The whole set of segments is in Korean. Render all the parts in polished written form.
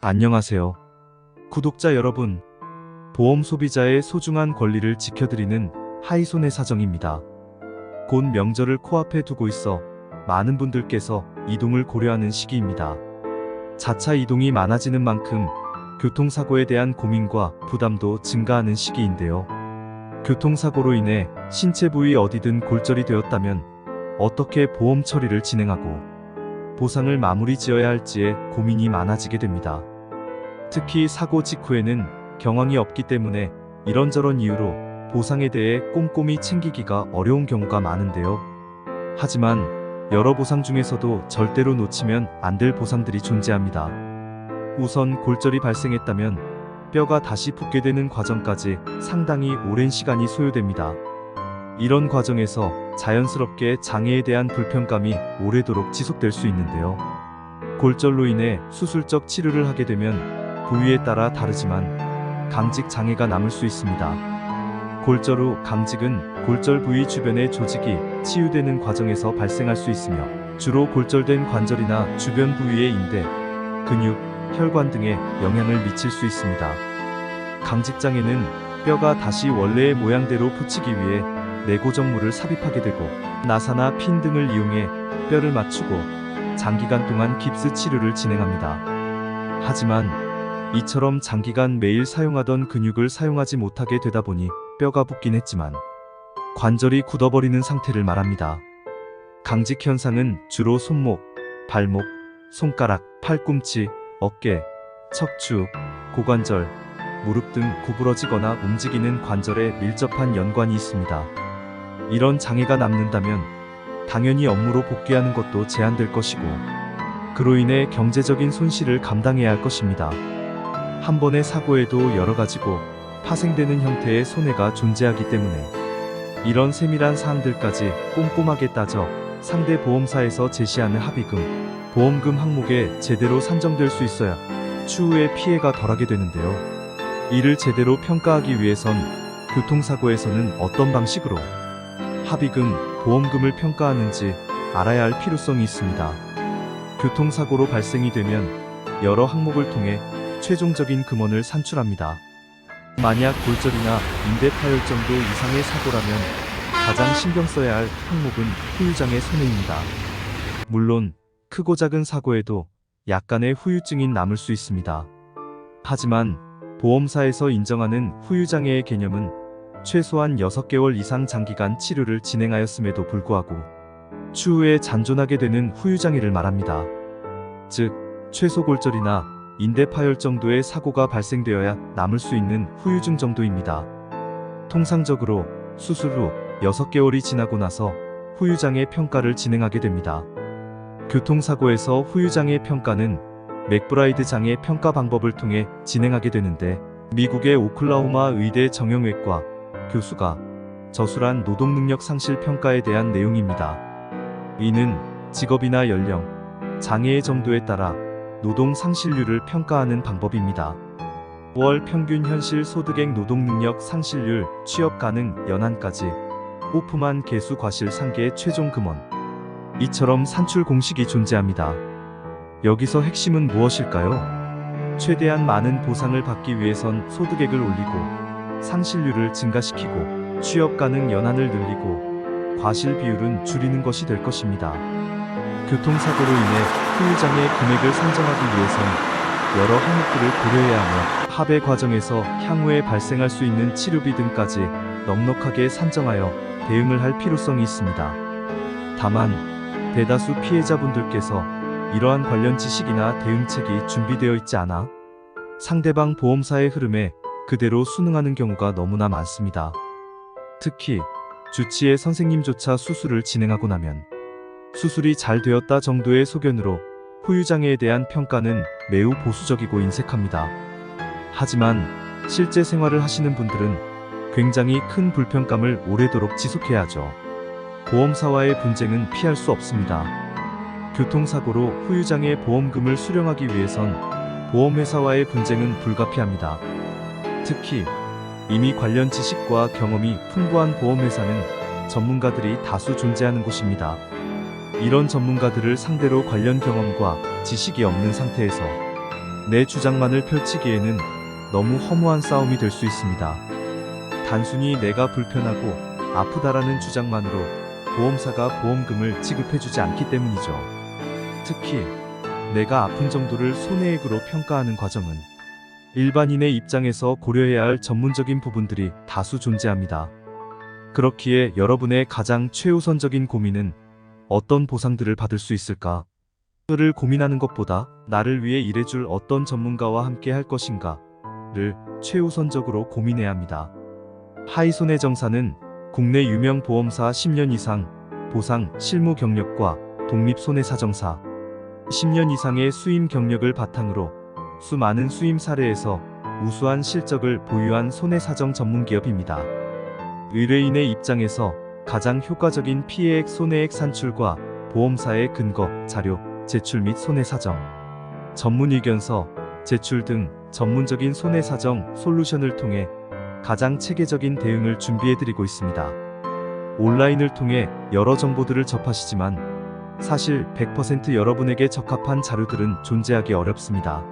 안녕하세요. 구독자 여러분, 보험 소비자의 소중한 권리를 지켜드리는 하이손의 사정입니다. 곧 명절을 코앞에 두고 있어 많은 분들께서 이동을 고려하는 시기입니다. 자차 이동이 많아지는 만큼 교통사고에 대한 고민과 부담도 증가하는 시기인데요. 교통사고로 인해 신체 부위 어디든 골절이 되었다면 어떻게 보험 처리를 진행하고 보상을 마무리 지어야 할지에 고민이 많아지게 됩니다. 특히 사고 직후에는 경황이 없기 때문에 이런저런 이유로 보상에 대해 꼼꼼히 챙기기가 어려운 경우가 많은데요. 하지만 여러 보상 중에서도 절대로 놓치면 안 될 보상들이 존재합니다. 우선 골절이 발생했다면 뼈가 다시 붙게 되는 과정까지 상당히 오랜 시간이 소요됩니다. 이런 과정에서 자연스럽게 장애에 대한 불편감이 오래도록 지속될 수 있는데요. 골절로 인해 수술적 치료를 하게 되면 부위에 따라 다르지만 강직 장애가 남을 수 있습니다. 골절 후 강직은 골절 부위 주변의 조직이 치유되는 과정에서 발생할 수 있으며 주로 골절된 관절이나 주변 부위의 인대, 근육, 혈관 등에 영향을 미칠 수 있습니다. 강직 장애는 뼈가 다시 원래의 모양대로 붙이기 위해 내고정물을 삽입하게 되고 나사나 핀 등을 이용해 뼈를 맞추고 장기간 동안 깁스 치료를 진행합니다. 하지만 이처럼 장기간 매일 사용하던 근육을 사용하지 못하게 되다 보니 뼈가 붙긴 했지만 관절이 굳어버리는 상태를 말합니다. 강직 현상은 주로 손목, 발목, 손가락, 팔꿈치, 어깨, 척추, 고관절, 무릎 등 구부러지거나 움직이는 관절에 밀접한 연관이 있습니다. 이런 장애가 남는다면 당연히 업무로 복귀하는 것도 제한될 것이고 그로 인해 경제적인 손실을 감당해야 할 것입니다. 한 번의 사고에도 여러 가지고 파생되는 형태의 손해가 존재하기 때문에 이런 세밀한 사항들까지 꼼꼼하게 따져 상대 보험사에서 제시하는 합의금, 보험금 항목에 제대로 산정될 수 있어야 추후에 피해가 덜하게 되는데요. 이를 제대로 평가하기 위해선 교통사고에서는 어떤 방식으로 합의금, 보험금을 평가하는지 알아야 할 필요성이 있습니다. 교통사고로 발생이 되면 여러 항목을 통해 최종적인 금원을 산출합니다. 만약 골절이나 인대 파열 정도 이상의 사고라면 가장 신경 써야 할 항목은 후유장애 손해입니다. 물론 크고 작은 사고에도 약간의 후유증이 남을 수 있습니다. 하지만 보험사에서 인정하는 후유장애의 개념은 최소한 6개월 이상 장기간 치료를 진행하였음에도 불구하고 추후에 잔존하게 되는 후유장애를 말합니다. 즉, 최소 골절이나 인대 파열 정도의 사고가 발생되어야 남을 수 있는 후유증 정도입니다. 통상적으로 수술 후 6개월이 지나고 나서 후유장애 평가를 진행하게 됩니다. 교통사고에서 후유장애 평가는 맥브라이드 장애 평가 방법을 통해 진행하게 되는데 미국의 오클라호마 의대 정형외과 교수가 저술한 노동능력 상실 평가에 대한 내용입니다. 이는 직업이나 연령, 장애의 정도에 따라 노동 상실률을 평가하는 방법입니다. 월 평균 현실 소득액 노동능력 상실률, 취업 가능 연한까지 호프만 계수 과실 상계 최종 금원, 이처럼 산출 공식이 존재합니다. 여기서 핵심은 무엇일까요? 최대한 많은 보상을 받기 위해선 소득액을 올리고 상실률을 증가시키고 취업 가능 연한을 늘리고 과실 비율은 줄이는 것이 될 것입니다. 교통사고로 인해 후유장애 금액을 산정하기 위해선 여러 항목들을 고려해야 하며 합의 과정에서 향후에 발생할 수 있는 치료비 등까지 넉넉하게 산정하여 대응을 할 필요성이 있습니다. 다만 대다수 피해자분들께서 이러한 관련 지식이나 대응책이 준비되어 있지 않아 상대방 보험사의 흐름에 그대로 순응하는 경우가 너무나 많습니다. 특히 주치의 선생님조차 수술을 진행하고 나면 수술이 잘 되었다 정도의 소견으로 후유장애에 대한 평가는 매우 보수적이고 인색합니다. 하지만 실제 생활을 하시는 분들은 굉장히 큰 불편감을 오래도록 지속해야 하죠. 보험사와의 분쟁은 피할 수 없습니다. 교통사고로 후유장애 보험금을 수령하기 위해선 보험회사와의 분쟁은 불가피합니다. 특히 이미 관련 지식과 경험이 풍부한 보험회사는 전문가들이 다수 존재하는 곳입니다. 이런 전문가들을 상대로 관련 경험과 지식이 없는 상태에서 내 주장만을 펼치기에는 너무 허무한 싸움이 될 수 있습니다. 단순히 내가 불편하고 아프다라는 주장만으로 보험사가 보험금을 지급해주지 않기 때문이죠. 특히 내가 아픈 정도를 손해액으로 평가하는 과정은 일반인의 입장에서 고려해야 할 전문적인 부분들이 다수 존재합니다. 그렇기에 여러분의 가장 최우선적인 고민은 어떤 보상들을 받을 수 있을까? 를 고민하는 것보다 나를 위해 일해줄 어떤 전문가와 함께 할 것인가를 최우선적으로 고민해야 합니다. 하이손해정사는 국내 유명 보험사 10년 이상 보상 실무 경력과 독립손해사정사 10년 이상의 수임 경력을 바탕으로 수많은 수임 사례에서 우수한 실적을 보유한 손해사정 전문기업입니다. 의뢰인의 입장에서 가장 효과적인 피해액 손해액 산출과 보험사의 근거, 자료, 제출 및 손해사정, 전문의견서, 제출 등 전문적인 손해사정 솔루션을 통해 가장 체계적인 대응을 준비해드리고 있습니다. 온라인을 통해 여러 정보들을 접하시지만 사실 100% 여러분에게 적합한 자료들은 존재하기 어렵습니다.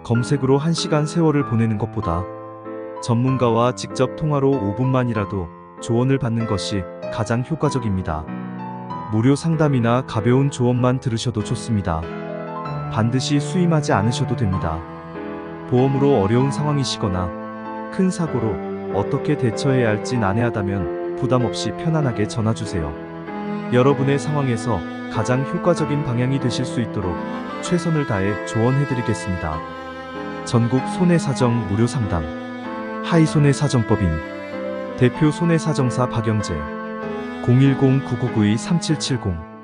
검색으로 1시간 세월을 보내는 것보다 전문가와 직접 통화로 5분만이라도 조언을 받는 것이 가장 효과적입니다. 무료 상담이나 가벼운 조언만 들으셔도 좋습니다. 반드시 수임하지 않으셔도 됩니다. 보험으로 어려운 상황이시거나 큰 사고로 어떻게 대처해야 할지 난해하다면 부담 없이 편안하게 전화주세요. 여러분의 상황에서 가장 효과적인 방향이 되실 수 있도록 최선을 다해 조언해드리겠습니다. 전국 손해사정 무료 상담 하이손해사정법인 대표 손해사정사 박영재 010-9992-3770